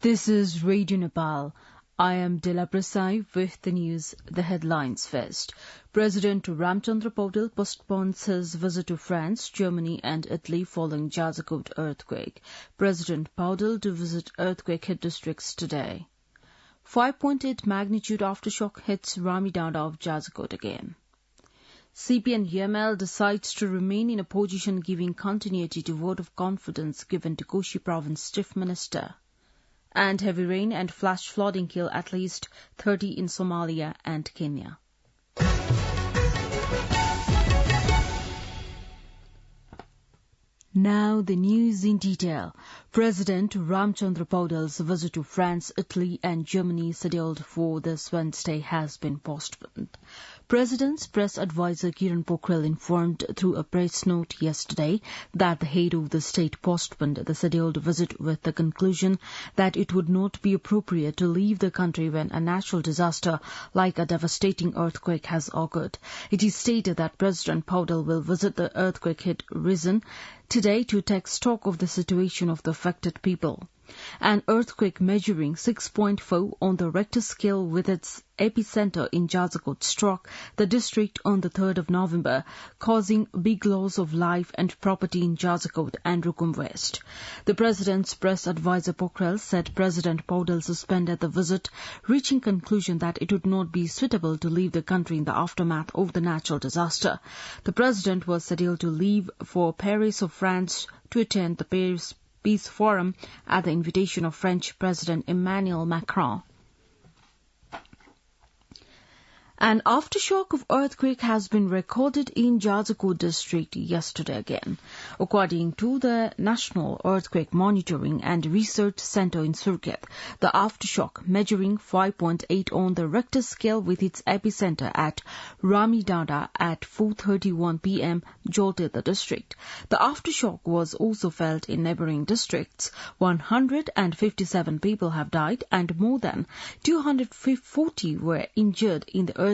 This is Radio Nepal. I am Dila Prasai with the news, the headlines first. President Ramchandra Paudel postpones his visit to France, Germany and Italy following Jazakot earthquake. President Paudel to visit earthquake-hit districts today. 5.8 magnitude aftershock hits Ramidanda of Jazakot again. CPN-UML decides to remain in a position giving continuity to vote of confidence given to Koshi Province Chief Minister. And heavy rain and flash flooding kill at least 30 in Somalia and Kenya. Now the news in detail. President Ramchandra Paudel's visit to France, Italy and Germany scheduled for this Wednesday has been postponed. President's press advisor Kiran Pokhrel informed through a press note yesterday that the head of the state postponed the scheduled visit with the conclusion that it would not be appropriate to leave the country when a natural disaster like a devastating earthquake has occurred. It is stated that President Paudel will visit the earthquake-hit region today to take stock of the situation of the affected people. An earthquake measuring 6.4 on the Richter scale with its epicenter in Jazakot struck the district on the 3rd of November, causing big loss of life and property in Jazakot and Rukum West. The President's press advisor Pokhrel said President Paudel suspended the visit, reaching conclusion that it would not be suitable to leave the country in the aftermath of the natural disaster. The President was scheduled to leave for Paris of France to attend the Paris Peace Forum at the invitation of French President Emmanuel Macron. An aftershock of earthquake has been recorded in Jazakot district yesterday again. According to the National Earthquake Monitoring and Research Center in Surkhet, the aftershock measuring 5.8 on the Richter scale with its epicenter at Ramidanda at 4:31 p.m. jolted the district. The aftershock was also felt in neighbouring districts. 157 people have died and more than 240 were injured in the earthquake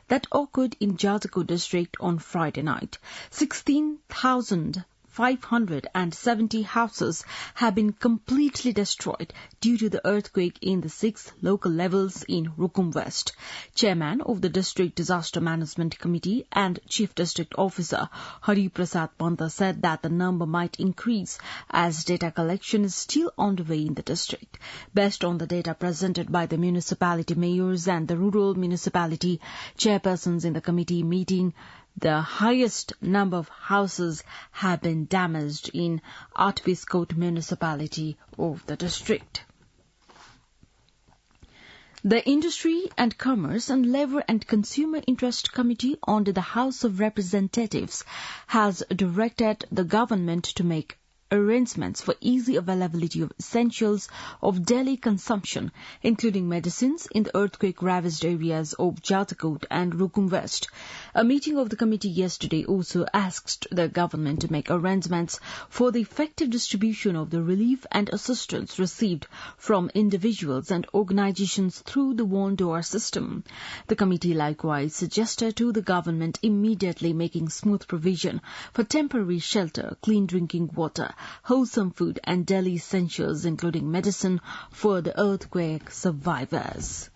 that occurred in Jazakot district on Friday night. 16,570 houses have been completely destroyed due to the earthquake in the 6 local levels in Rukum West. Chairman of the District Disaster Management Committee and Chief District Officer Hari Prasad Panta said that the number might increase as data collection is still on the way in the district. Based on the data presented by the municipality mayors and the rural municipality chairpersons in the committee meeting, the highest number of houses have been damaged in Atbiskot municipality of the district. The Industry and Commerce and Labour and Consumer Interest Committee under the House of Representatives has directed the government to make arrangements for easy availability of essentials of daily consumption, including medicines, in the earthquake-ravaged areas of Jazakot and Rukum West. A meeting of the committee yesterday also asked the government to make arrangements for the effective distribution of the relief and assistance received from individuals and organizations through the one-door system. The committee likewise suggested to the government immediately making smooth provision for temporary shelter, clean drinking water, wholesome food and daily essentials including medicine for the earthquake survivors.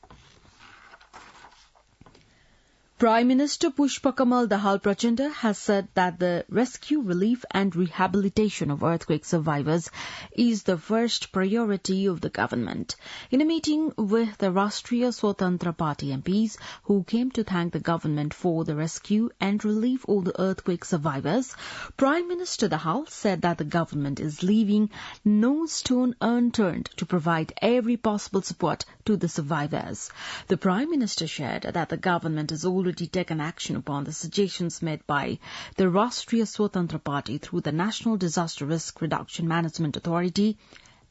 Prime Minister Pushpakamal Dahal Prachanda has said that the rescue, relief and rehabilitation of earthquake survivors is the first priority of the government. In a meeting with the Rashtriya Swatantra Party MPs who came to thank the government for the rescue and relief of the earthquake survivors, Prime Minister Dahal said that the government is leaving no stone unturned to provide every possible support to the survivors. The Prime Minister shared that the government has already taken action upon the suggestions made by the Rashtriya Swatantra Party through the National Disaster Risk Reduction Management Authority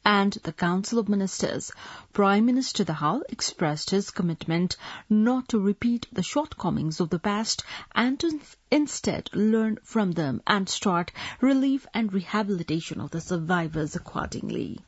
and the Council of Ministers. Prime Minister Dahal expressed his commitment not to repeat the shortcomings of the past and to instead learn from them and start relief and rehabilitation of the survivors accordingly.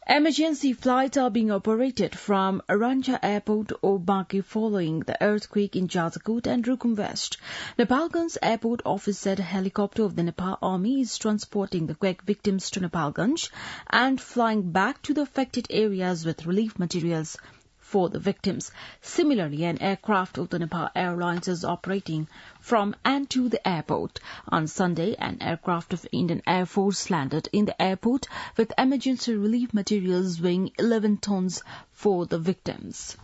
Emergency flights are being operated from Rancha Airport or Baki following the earthquake in Jazakot and Rukum West. Nepalganj Airport Office said a helicopter of the Nepal Army is transporting the quake victims to Nepalganj and flying back to the affected areas with relief materials for the victims. Similarly, an aircraft of the Nepal Airlines is operating from and to the airport. On Sunday, an aircraft of Indian Air Force landed in the airport with emergency relief materials weighing 11 tons for the victims.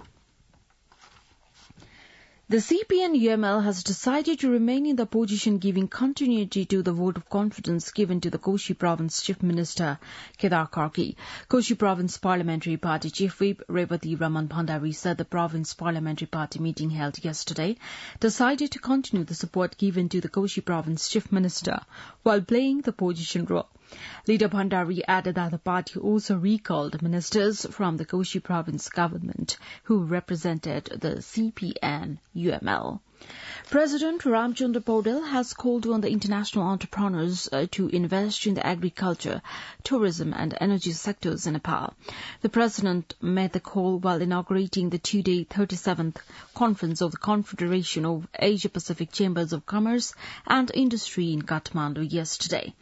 The CPN-UML has decided to remain in the opposition, giving continuity to the vote of confidence given to the Koshi Province Chief Minister Kedar Karki. Koshi Province Parliamentary Party Chief Whip Revati Raman Bhandari said the Province Parliamentary Party meeting held yesterday decided to continue the support given to the Koshi Province Chief Minister while playing the opposition role. Leader Bhandari added that the party also recalled ministers from the Koshi Province government who represented the CPN-UML. President Ramchandra Paudel has called on the international entrepreneurs to invest in the agriculture, tourism and energy sectors in Nepal. The president made the call while inaugurating the two-day 37th conference of the Confederation of Asia-Pacific Chambers of Commerce and Industry in Kathmandu yesterday.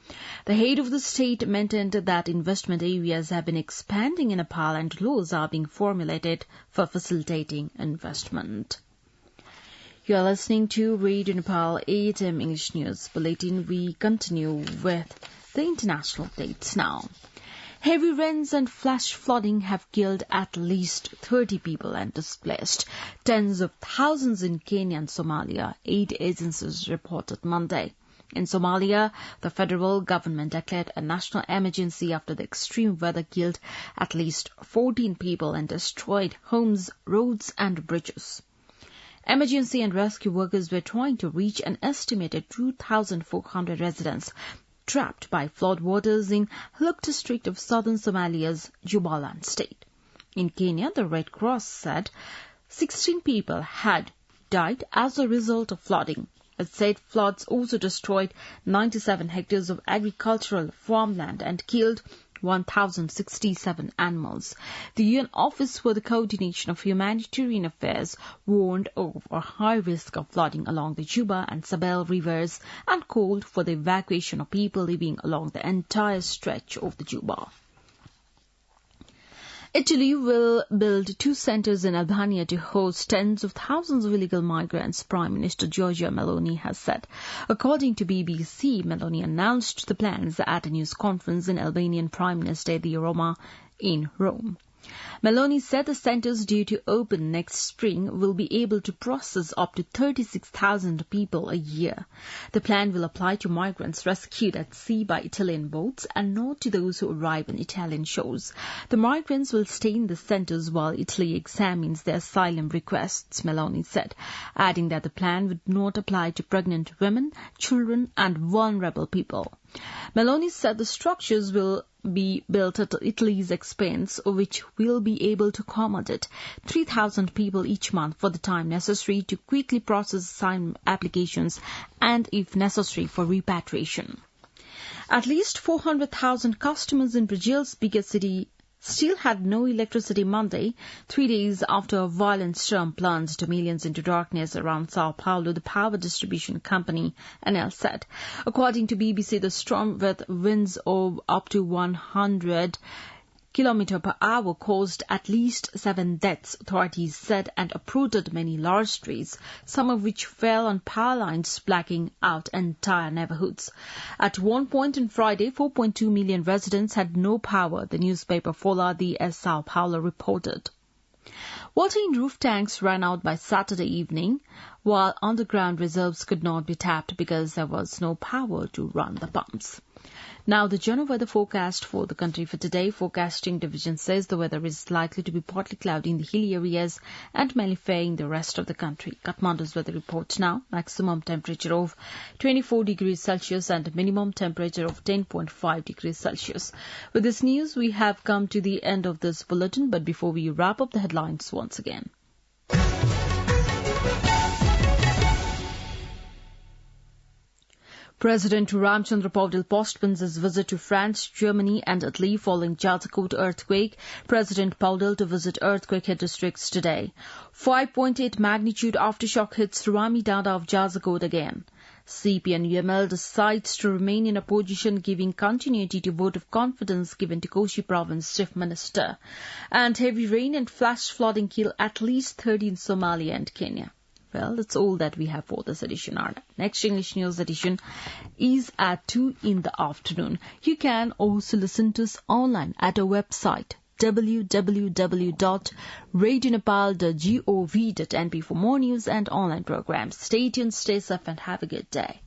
The head of the state maintained that investment areas have been expanding in Nepal and laws are being formulated for facilitating investment. You are listening to Radio Nepal 8 AM English News Bulletin. We continue with the international updates now. Heavy rains and flash flooding have killed at least 30 people and displaced tens of thousands in Kenya and Somalia, aid agencies reported Monday. In Somalia, the federal government declared a national emergency after the extreme weather killed at least 14 people and destroyed homes, roads and bridges. Emergency and rescue workers were trying to reach an estimated 2,400 residents trapped by floodwaters in Huluk district of southern Somalia's Jubaland state. In Kenya, the Red Cross said 16 people had died as a result of flooding. It said floods also destroyed 97 hectares of agricultural farmland and killed 1,067 animals. The UN Office for the Coordination of Humanitarian Affairs warned of a high risk of flooding along the Juba and Sabel rivers and called for the evacuation of people living along the entire stretch of the Juba. Italy will build 2 centres in Albania to host tens of thousands of illegal migrants, Prime Minister Giorgia Meloni has said. According to BBC, Meloni announced the plans at a news conference in Albanian Prime Minister Edi Rama in Rome. Meloni said the centres due to open next spring will be able to process up to 36,000 people a year. The plan will apply to migrants rescued at sea by Italian boats and not to those who arrive on Italian shores. The migrants will stay in the centres while Italy examines their asylum requests, Meloni said, adding that the plan would not apply to pregnant women, children and vulnerable people. Meloni said the structures will be built at Italy's expense, which will be able to accommodate 3,000 people each month for the time necessary to quickly process asylum applications and, if necessary, for repatriation. At least 400,000 customers in Brazil's biggest city still had no electricity Monday, 3 days after a violent storm plunged millions into darkness around Sao Paulo, the power distribution company ANEL said. According to BBC, the storm, with winds of up to 100 km per hour, caused at least 7 deaths, authorities said, and uprooted many large trees, some of which fell on power lines, blacking out entire neighborhoods. At one point on Friday, 4.2 million residents had no power, the newspaper Folha de Sao Paulo reported. Water in roof tanks ran out by Saturday evening, while underground reserves could not be tapped because there was no power to run the pumps. Now, the general weather forecast for the country for today. Forecasting division says the weather is likely to be partly cloudy in the hilly areas and mainly fair in the rest of the country. Kathmandu's weather report now. Maximum temperature of 24 degrees Celsius and minimum temperature of 10.5 degrees Celsius. With this news, we have come to the end of this bulletin, but before we wrap up the headlines once again. President Ramchandra Paudel postpones his visit to France, Germany and Italy following Jalakot earthquake. President Paudel to visit earthquake-hit districts today. 5.8 magnitude aftershock hits Ramidada of Jalakot again. CP and UML decides to remain in opposition, giving continuity to vote of confidence given to Koshi Province Chief Minister. And heavy rain and flash flooding kill at least 30 in Somalia and Kenya. Well, that's all that we have for this edition. Our next English News edition is at 2 in the afternoon. You can also listen to us online at our website www.radionepal.gov.np for more news and online programs. Stay tuned, stay safe and have a good day.